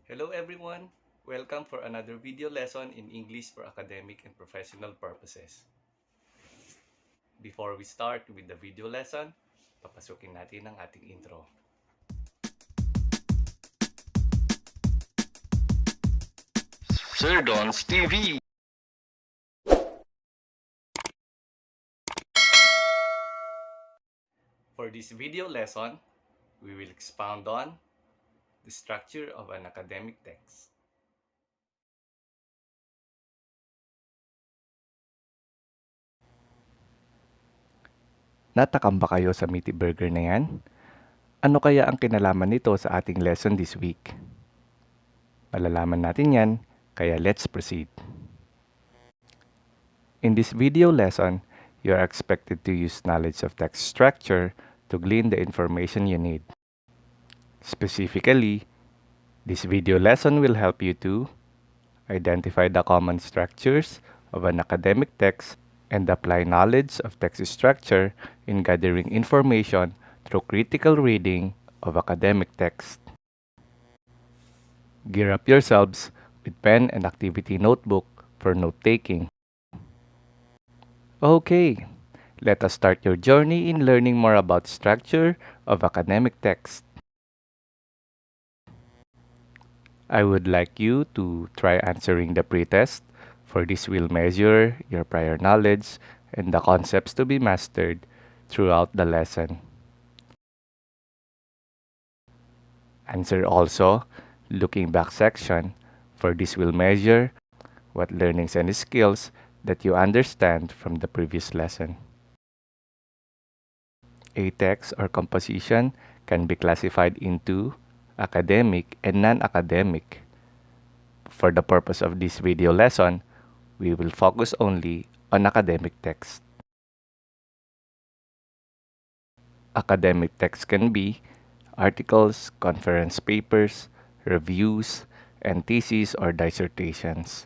Hello everyone! Welcome for another video lesson in English for academic and professional purposes. Before we start with the video lesson, papasukin natin ang ating intro. Sir Don's TV. For this video lesson, we will expound on the structure of an academic text. Natakam ba kayo sa meaty burger na yan? Ano kaya ang kinalaman nito sa ating lesson this week? Malalaman natin yan, kaya let's proceed. In this video lesson, you are expected to use knowledge of text structure to glean the information you need. Specifically, this video lesson will help you to identify the common structures of an academic text and apply knowledge of text structure in gathering information through critical reading of academic text. Gear up yourselves with pen and activity notebook for note-taking. Okay, let us start your journey in learning more about structure of academic text. I would like you to try answering the pretest, for this will measure your prior knowledge and the concepts to be mastered throughout the lesson. Answer also looking back section, for this will measure what learnings and skills that you understand from the previous lesson. A text or composition can be classified into academic and non-academic. For the purpose of this video lesson, we will focus only on academic text. Academic text can be articles, conference papers, reviews, and theses or dissertations.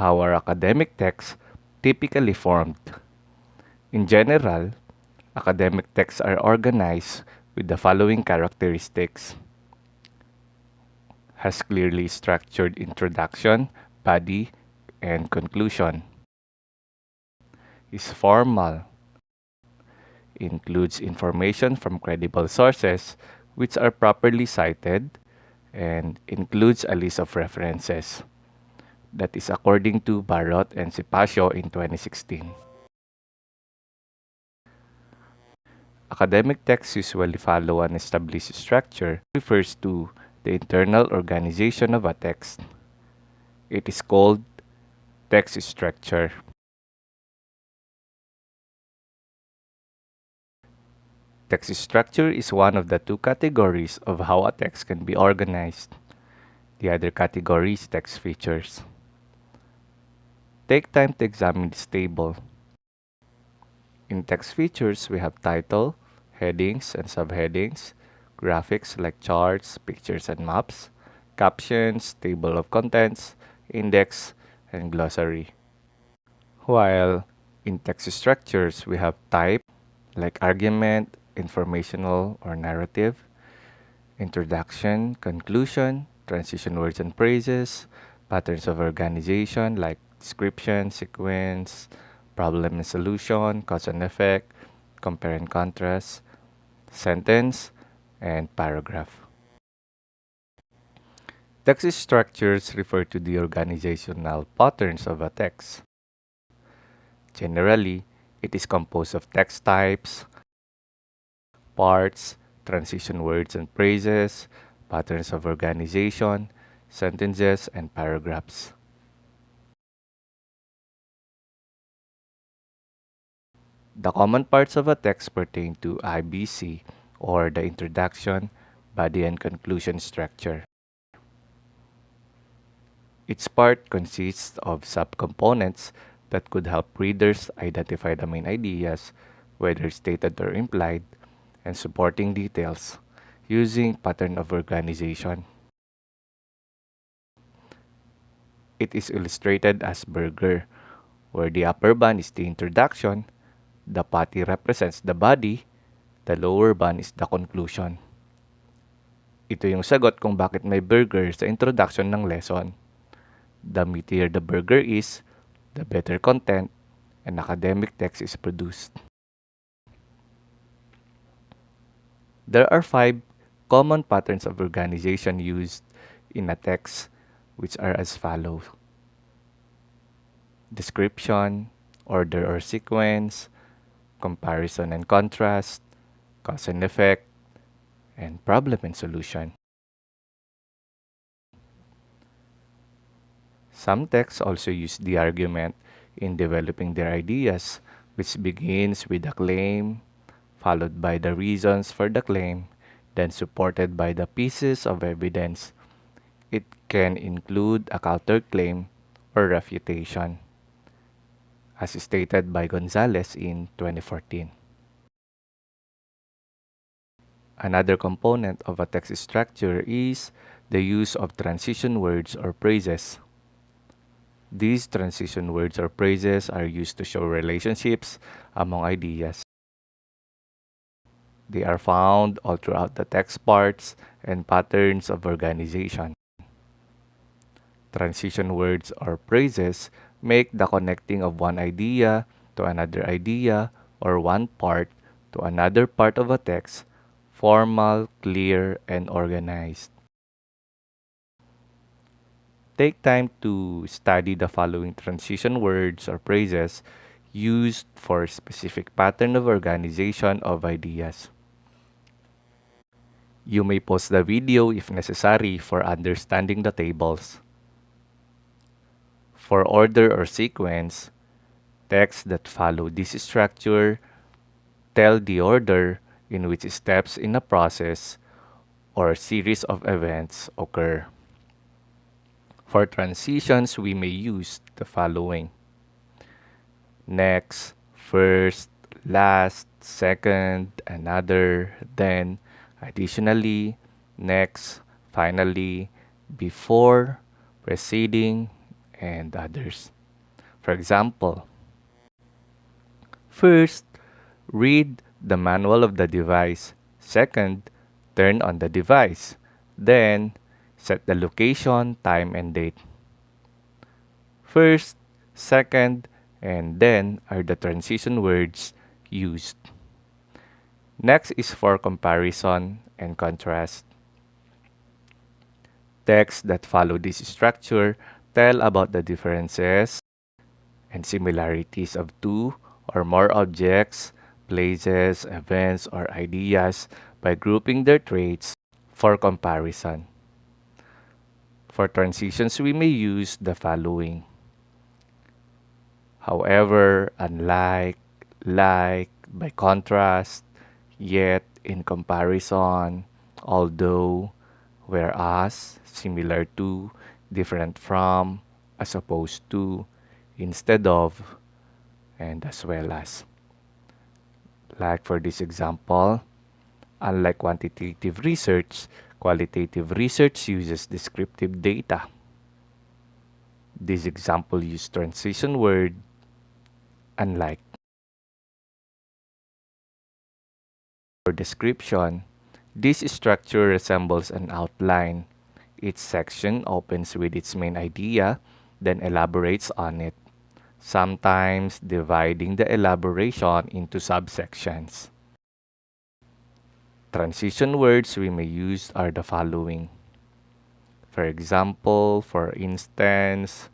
How are academic texts typically formed? In general, academic texts are organized with the following characteristics: has clearly structured introduction, body, and conclusion. Is formal. Includes information from credible sources which are properly cited, and includes a list of references. That is according to Barrot and Sipacio in 2016. Academic texts usually follow an established structure, refers to the internal organization of a text. It is called text structure. Text structure is one of the two categories of how a text can be organized. The other category is text features. Take time to examine this table. In text features, we have title, headings and subheadings, graphics like charts, pictures and maps, captions, table of contents, index, and glossary. While in text structures, we have type like argument, informational or narrative, introduction, conclusion, transition words and phrases, patterns of organization like description, sequence, problem and solution, cause and effect, compare and contrast, sentence, and paragraph. Text structures refer to the organizational patterns of a text. Generally, it is composed of text types, parts, transition words and phrases, patterns of organization, sentences, and paragraphs. The common parts of a text pertain to IBC, or the introduction, body, and conclusion structure. Each part consists of subcomponents that could help readers identify the main ideas, whether stated or implied, and supporting details, using pattern of organization. It is illustrated as burger, where the upper band is the introduction, the patty represents the body, the lower band is the conclusion. Ito yung sagot kung bakit may burger sa introduction ng lesson. The meatier the burger is, the better content and academic text is produced. There are 5 common patterns of organization used in a text, which are as follows: description, order or sequence, comparison and contrast, cause and effect, and problem and solution. Some texts also use the argument in developing their ideas, which begins with a claim, followed by the reasons for the claim, then supported by the pieces of evidence. It can include a counterclaim or refutation, as stated by Gonzalez in 2014. Another component of a text structure is the use of transition words or phrases. These transition words or phrases are used to show relationships among ideas. They are found all throughout the text parts and patterns of organization. Transition words or phrases make the connecting of one idea to another idea or one part to another part of a text formal, clear, and organized. Take time to study the following transition words or phrases used for specific pattern of organization of ideas. You may pause the video if necessary for understanding the tables. For order or sequence, texts that follow this structure tell the order in which steps in a process or series of events occur. For transitions, we may use the following: next, first, last, second, another, then, additionally, next, finally, before, preceding, and others. For example, first, read the manual of the device. Second, turn on the device. Then, set the location, time, and date. First, second, and then are the transition words used. Next is for comparison and contrast. Texts that follow this structure tell about the differences and similarities of two or more objects, places, events, or ideas by grouping their traits for comparison. For transitions, we may use the following: however, unlike, like, by contrast, yet, in comparison, although, whereas, similar to, different from, as opposed to, instead of, and as well as. Like for this example, unlike quantitative research, qualitative research uses descriptive data. This example uses transition word unlike. For description, this structure resembles an outline. Each section opens with its main idea, then elaborates on it, sometimes dividing the elaboration into subsections. Transition words we may use are the following. For example, for instance,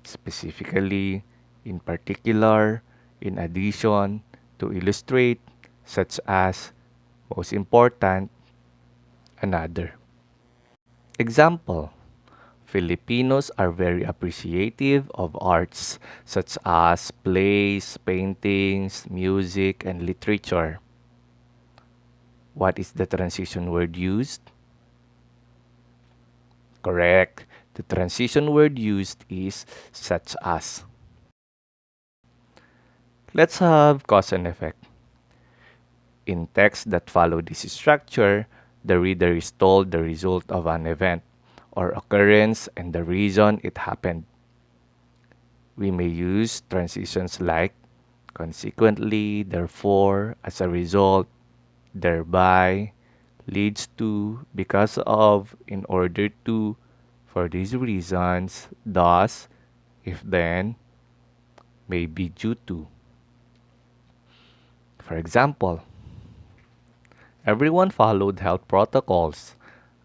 specifically, in particular, in addition, to illustrate, such as, most important, another. Example: Filipinos are very appreciative of arts such as plays, paintings, music, and literature. What is the transition word used? Correct. The transition word used is such as. Let's have cause and effect. In texts that follow this structure, the reader is told the result of an event or occurrence and the reason it happened. We may use transitions like consequently, therefore, as a result, thereby, leads to, because of, in order to, for these reasons, thus, if then, may be due to. For example, everyone followed health protocols.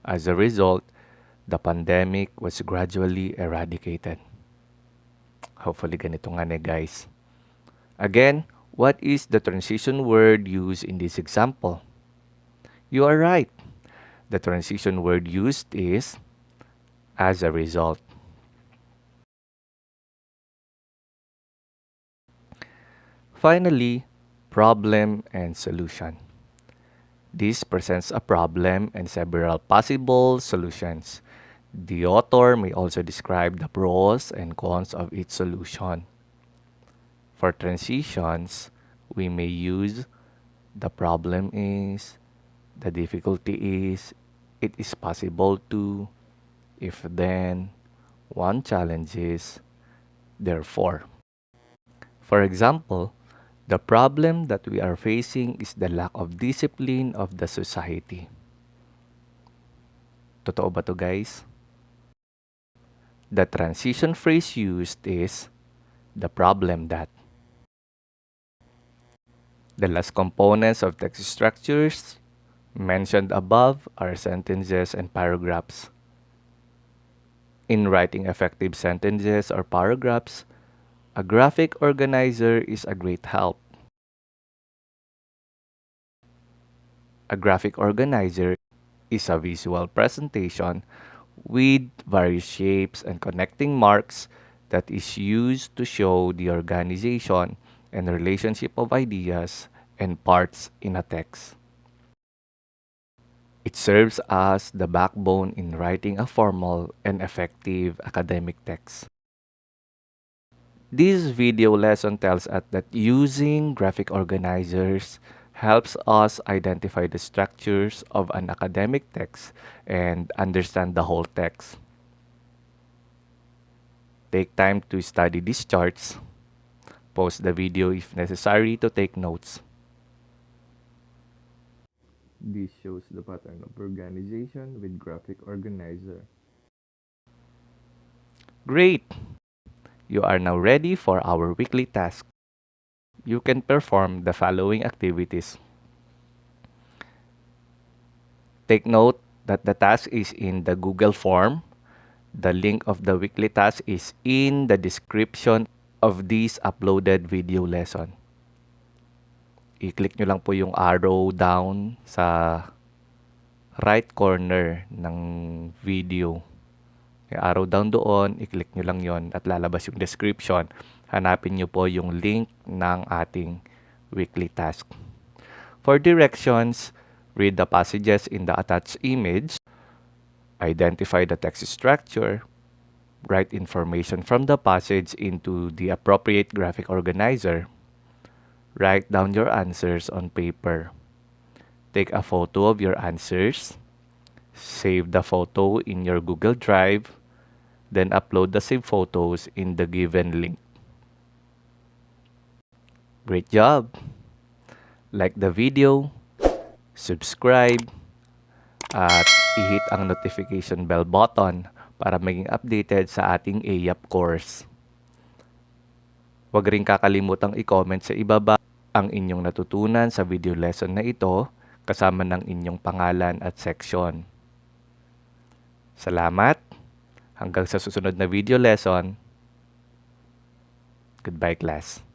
As a result, the pandemic was gradually eradicated. Hopefully ganito nga ne guys. Again, what is the transition word used in this example? You are right. The transition word used is as a result. Finally, problem and solution. This presents a problem and several possible solutions. The author may also describe the pros and cons of each solution. For transitions, we may use the problem is, the difficulty is, it is possible to, if then, one challenge is, therefore. For example, the problem that we are facing is the lack of discipline of the society. Totoo ba to guys? The transition phrase used is the problem that. The last components of text structures mentioned above are sentences and paragraphs. In writing effective sentences or paragraphs, a graphic organizer is a great help. A graphic organizer is a visual presentation with various shapes and connecting marks that is used to show the organization and relationship of ideas and parts in a text. It serves as the backbone in writing a formal and effective academic text. This video lesson tells us that using graphic organizers helps us identify the structures of an academic text and understand the whole text. Take time to study these charts. Pause the video if necessary to take notes. This shows the pattern of organization with graphic organizer. Great! You are now ready for our weekly task. You can perform the following activities. Take note that the task is in the Google form. The link of the weekly task is in the description of this uploaded video lesson. I-click nyo lang po yung arrow down sa right corner ng video. Yung arrow down doon, i-click nyo lang yon at lalabas yung description. Hanapin nyo po yung link ng ating weekly task. For directions, read the passages in the attached image, identify the text structure, write information from the passage into the appropriate graphic organizer, write down your answers on paper, take a photo of your answers, save the photo in your Google Drive, then upload the saved photos in the given link. Great job! Like the video, subscribe, at i-hit ang notification bell button para maging updated sa ating EAPP course. Huwag rin kakalimutang i-comment sa ibaba ang inyong natutunan sa video lesson na ito kasama ng inyong pangalan at section. Salamat! Hanggang sa susunod na video lesson. Goodbye class.